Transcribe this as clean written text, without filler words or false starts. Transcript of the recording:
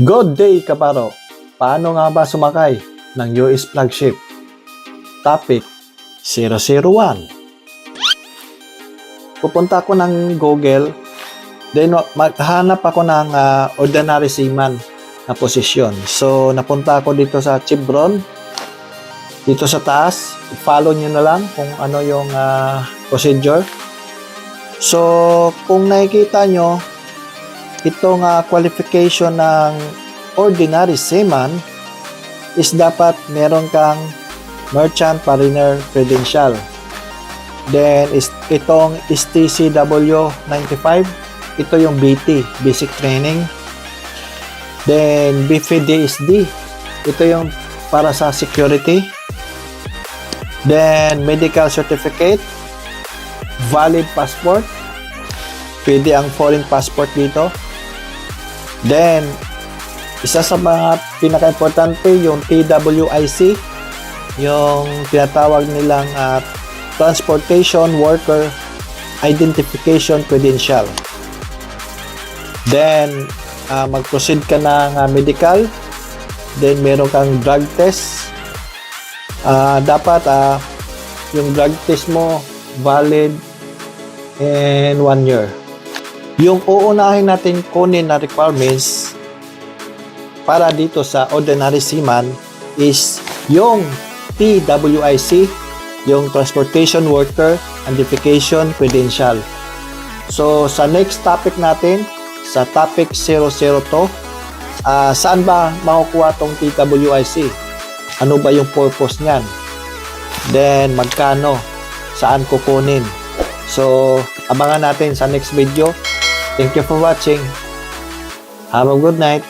Good day, kaparo! Paano nga ba sumakay ng US flagship? Topic 001. Pupunta ako ng Google, then maghanap ako ng ordinary seaman na posisyon. So, napunta ako dito sa Chevron, dito sa taas. Follow nyo na lang kung ano yung procedure. So, kung nakikita nyo, itong qualification ng ordinary seaman is dapat meron kang merchant mariner credential. Then, itong STCW 95, ito yung BT, basic training. Then, BFDSD, ito yung para sa security. Then, medical certificate, valid passport, pwede ang foreign passport dito. Then, isa sa mga pinaka-importante, yung TWIC, yung tinatawag nilang Transportation Worker Identification Credential. Then, mag-proceed ka ng medical. Then, meron kang drug test. Dapat, yung drug test mo, valid in 1 year. Yung uunahin natin kunin na requirements para dito sa ordinary seaman is yung TWIC, yung Transportation Worker Identification Credential. So, sa next topic natin, sa topic 002, saan ba makukuha tong TWIC? Ano ba yung purpose niyan? Then, magkano? Saan kukunin? So, abangan natin sa next video. Thank you for watching. Have a good night.